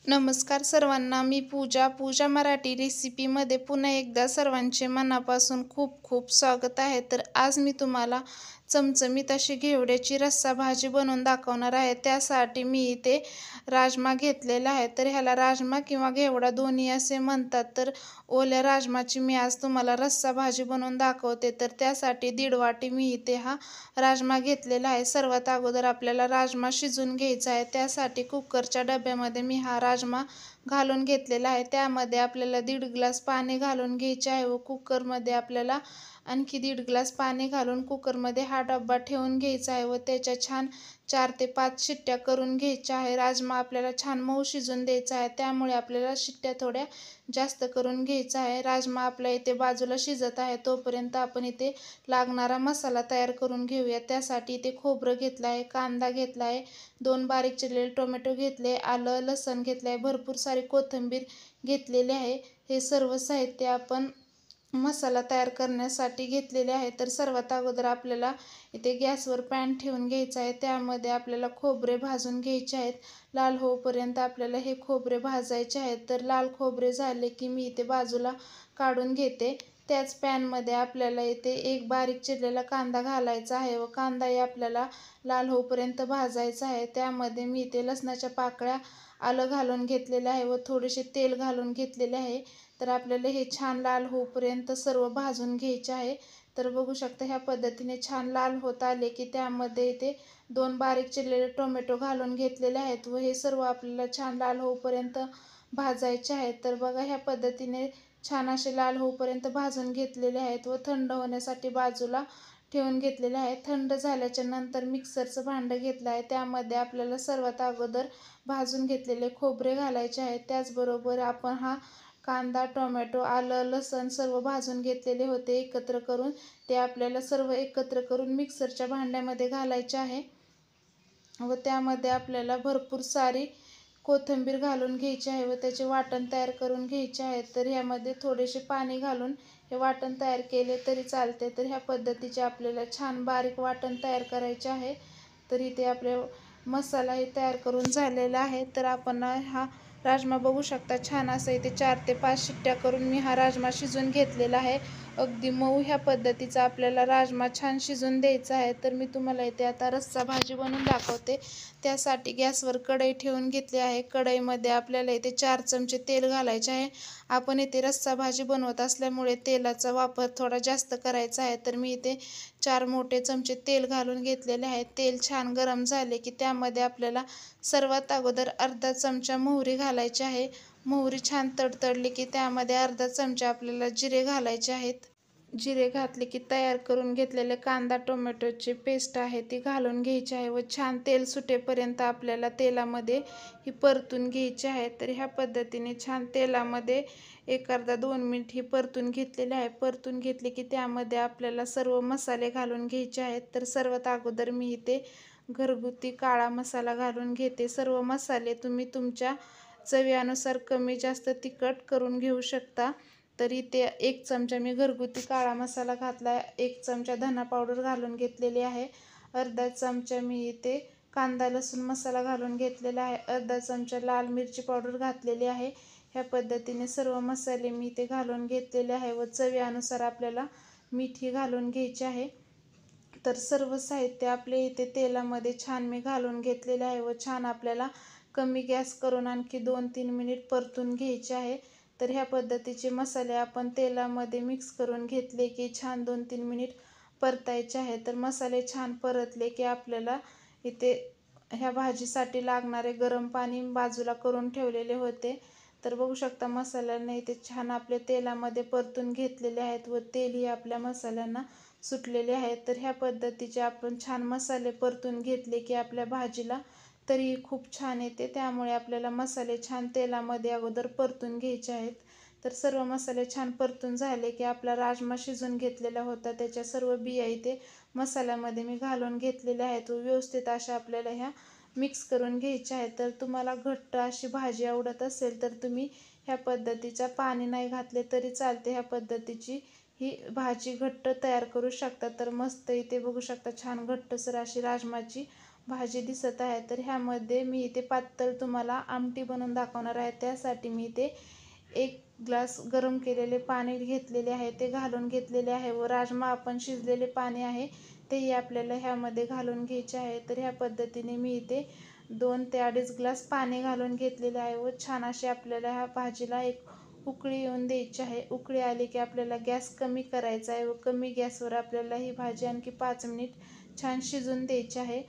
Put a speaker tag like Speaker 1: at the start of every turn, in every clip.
Speaker 1: नमस्कार सर्वांना, मी पूजा मराठी रेसिपीमध्ये पुन्हा एकदा सर्वांचे मनापासून खूप खूप स्वागत आहे. तर आज मी तुम्हाला चमचमीत अशी घेवड्याची रस्सा भाजी बनवून दाखवणार आहे. त्यासाठी मी इथे राजमा घेतलेला आहे. तर ह्याला राजमा किंवा घेवडा दोन्ही असे म्हणतात. तर ओल्या राजमाची मी आज तुम्हाला रस्सा भाजी बनवून दाखवते. तर त्यासाठी 1.5 वाटी मी इथे हा राजमा घेतलेला आहे. सर्वात अगोदर आपल्याला राजमा शिजवून घ्यायचा आहे. त्यासाठी कुकरच्या डब्यामध्ये मी हा राजमा घालून घेतलेला आहे. त्यामध्ये आपल्याला 1.5 ग्लास पाणी घालून घ्यायचे आहे व कुकरमध्ये आपल्याला आणखी 1.5 ग्लास पाणी घालून कुकरमध्ये हा डब्बा ठेवून घ्यायचा आहे व त्याच्या छान 4 ते 5 शिट्ट्या करून घ्यायच्या आहे. राजमा आपल्याला छान मऊ शिजून द्यायचा आहे, त्यामुळे आपल्याला शिट्ट्या थोड्या जास्त करून घ्यायचा आहे. राजमा आपल्या इथे बाजूला शिजत आहे, तोपर्यंत आपण इथे लागणारा मसाला तयार करून घेऊया. त्यासाठी इथे खोबरं घेतलं आहे, कांदा घेतला आहे, 2 बारीक चिरलेले टोमॅटो घेतले, आलं लसूण घेतलं आहे, भरपूर सारी कोथिंबीर घेतलेली आहे. हे सर्व साहित्य आपण मसाला तयार करण्यासाठी घेतलेले आहे. तर सर्वात अगोदर आपल्याला इथे गॅसवर पॅन ठेवून घ्यायचा आहे. त्यामध्ये आपल्याला खोबरे भाजून घ्यायचे आहेत. लाल होईपर्यंत आपल्याला हे खोबरे भाजायचे आहेत. तर लाल खोबरे झाले की मी इथे बाजूला काढून घेते. त्याच पॅनमध्ये आपल्याला इथे एक बारीक चिरलेला कांदा घालायचा आहे व कांदाही आपल्याला लाल होईपर्यंत भाजायचा आहे. त्यामध्ये मी इथे लसणाच्या पाकळ्या, आलं घालून घेतलेलं आहे व थोडेसे तेल घालून घेतलेले आहे. तर आपल्याला हे छान लाल होईपर्यंत सर्व भाजून घ्यायचे आहे. तर बघू शकता ह्या पद्धतीने छान लाल होत आले की त्यामध्ये इथे 2 बारीक चिरलेले टोमॅटो घालून घेतलेले आहेत व हे सर्व आपल्याला छान लाल होईपर्यंत भाजायचे आहेत. तर बघा ह्या पद्धतीने छान असे लाल होईपर्यंत भाजून घेतलेले आहेत व थंड होण्यासाठी बाजूला ठेवून घेतलेले आहे. थंड झाल्याच्या नंतर मिक्सरचं भांडं घेतलं आहे. त्यामध्ये आपल्याला सर्वात अगोदर भाजून घेतलेले खोबरे घालायचे आहेत. त्याचबरोबर आपण हा कांदा, टोमॅटो, आलं लसूण सर्व भाजून घेतलेले होते एकत्र करून, ते आपल्याला सर्व एकत्र करून मिक्सरच्या भांड्यामध्ये घालायचे आहे व त्यामध्ये आपल्याला भरपूर सारी कोथिंबीर घालून घ्यायची आहे व त्याचे वाटण तयार करून घ्यायचे आहे. तर ह्यामध्ये थोडेसे पाणी घालून हे वाटण तयार केले तरी चालते. तर ह्या पद्धतीचे आपल्याला छान बारीक वाटण तयार करायचे आहे. तर इथे आपले मसालाही तयार करून झालेला आहे. तर आपण हा राजमा बघू शकता, छान असं इथे 4 ते 5 शिट्ट्या करून मी हा राजमा शिजवून घेतलेला आहे. अगदी मऊ ह्या पद्धतीचा आपल्याला राजमा छान शिजून द्यायचा आहे. तर मी तुम्हाला इथे आता रस्सा भाजी बनवून दाखवते. त्यासाठी गॅसवर कढई ठेवून घेतली आहे. कढईमध्ये आपल्याला इथे 4 चमचे तेल घालायचे आहे. आपण इथे रस्सा भाजी बनवत असल्यामुळे तेलाचा वापर थोडा जास्त करायचा आहे. तर मी इथे 4 मोठे चमचे तेल घालून घेतलेले आहे. तेल छान गरम झाले की त्यामध्ये आपल्याला सर्वात अगोदर अर्धा चमचा मोहरी घालायची आहे. मोहरी छान तडतडली की त्यामध्ये अर्धा चमचा आपल्याला जिरे घालायचे आहेत. जिरे घातले की तयार करून घेतलेले कांदा टोमॅटोची पेस्ट आहे ती घालून घ्यायची आहे व छान तेल सुटेपर्यंत आपल्याला तेलामध्ये ही परतून घ्यायची आहे. तर ह्या पद्धतीने छान तेलामध्ये 1 अर्धा 2 मिनिट ही परतून घेतलेले आहे. परतून घेतले की त्यामध्ये आपल्याला सर्व मसाले घालून घ्यायचे आहेत. तर सर्वात अगोदर मी इथे घरगुती काळा मसाला घालून घेते. सर्व मसाले तुम्ही तुमच्या चवीनुसार कमी जास्त तिखट करून घेऊ शकता. तर इथे 1 चमचा मी घरगुती काळा मसाला घातला, 1 चमचा धना पावडर घालून घेतलेली आहे, अर्धा चमचा मी इथे कांदा लसूण मसाला घालून घेतलेला आहे, अर्धा चमचा लाल मिरची पावडर घातलेली आहे. ह्या पद्धतीने सर्व मसाले मी इथे घालून घेतलेले आहे व चवीनुसार आपल्याला मीठही घालून घ्यायचे आहे. तर सर्व साहित्य आपले इथे तेलामध्ये छान मी घालून घेतलेले आहे व छान आपल्याला कमी गॅस करून आणखी 2-3 मिनिट परतून घ्यायचे आहे. तर ह्या पद्धतीचे मसाले आपण तेलामध्ये मिक्स करून घेतले की छान 2-3 मिनिट परतायचे आहे. तर मसाले छान परतले की आपल्याला इथे ह्या भाजीसाठी लागणारे गरम पाणी बाजूला करून ठेवलेले होते. तर बघू शकता मसाल्यांना इथे छान आपले तेलामध्ये परतून घेतलेले आहेत व तेलही आपल्या मसाल्यांना सुटलेले आहेत. तर ह्या पद्धतीचे आपण छान मसाले परतून घेतले की आपल्या भाजीला तरी खूप छान येते. त्यामुळे आपल्याला मसाले छान तेलामध्ये अगोदर परतून घ्यायचे आहेत. तर सर्व मसाले छान परतून झाले की आपला राजमा शिजून घेतलेला होता त्याच्या सर्व बिया इथे मसाल्यामध्ये मी घालून घेतलेल्या आहेत व व्यवस्थित अशा आपल्याला ह्या मिक्स करून घ्यायच्या आहेत. तर तुम्हाला घट्ट अशी भाजी आवडत असेल तर तुम्ही ह्या पद्धतीचा पाणी नाही घातले तरी चालते. ह्या पद्धतीची ही भाजी घट्ट तयार करू शकता. तर मस्त इथे बघू शकता छान घट्टसर अशी राजमाची भाजी दिसत आहे. तर ह्यामध्ये मी इथे पातळ तुम्हाला आमटी बनवून दाखवणार आहे. त्यासाठी मी इथे 1 ग्लास गरम केलेले पाणी घेतलेले आहे, ते घालून घेतलेले आहे व राजमा आपण शिजलेले पाणी आहे तेही आपल्याला ह्यामध्ये घालून घ्यायचे आहे. तर ह्या पद्धतीने मी इथे 2 ते 2.5 ग्लास पाणी घालून घेतलेले आहे व छान अशी आपल्याला ह्या भाजीला एक उकळी येऊन द्यायची आहे. उकळी आली की आपल्याला गॅस कमी करायचा आहे व कमी गॅसवर आपल्याला ही भाजी आणखी 5 मिनिट छान शिजून द्यायची आहे.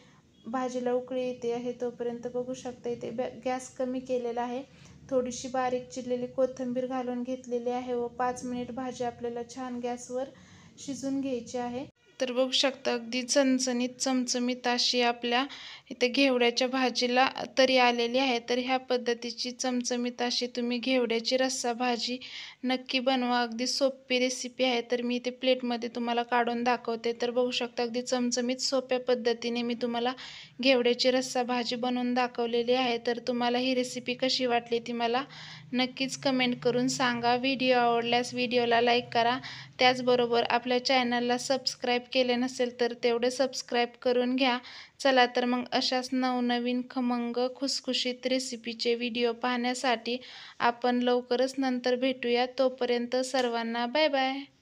Speaker 1: भाजीला उकळी येते आहे तोपर्यंत बघू शकता इथे गॅस कमी केलेला आहे. थोडीशी बारीक चिरलेली कोथिंबीर घालून घेतलेली आहे व 5 मिनिट भाजी आपल्याला छान गॅसवर शिजून घ्यायची आहे. तर बघू शकता अगदी चणचणीत चमचमीत अशी आपल्या इथे घेवड्याच्या भाजीला तरी आलेली आहे. तर ह्या पद्धतीची चमचमीत अशी तुम्ही घेवड्याची रस्सा भाजी नक्की बनवा. अगदी सोपी रेसिपी आहे. तर मी इथे प्लेटमध्ये तुम्हाला काढून दाखवते. तर बघू शकता अगदी चमचमीत सोप्या पद्धतीने मी तुम्हाला घेवड्याची रस्सा भाजी बनवून दाखवलेली आहे. तर तुम्हाला ही रेसिपी कशी वाटली ती मला नक्कीच कमेंट करून सांगा. व्हिडिओ आवडल्यास व्हिडिओला लाईक करा. त्याचबरोबर आपल्या चॅनलला सबस्क्राईब केले नसेल तर तेवढे सबस्क्राईब करून घ्या. चला तर मग अशाच नवनवीन खमंग खुसखुशीत रेसिपीचे व्हिडिओ पाहण्यासाठी आपण लवकरच नंतर भेटूया. तोपर्यंत सर्वांना बाय बाय.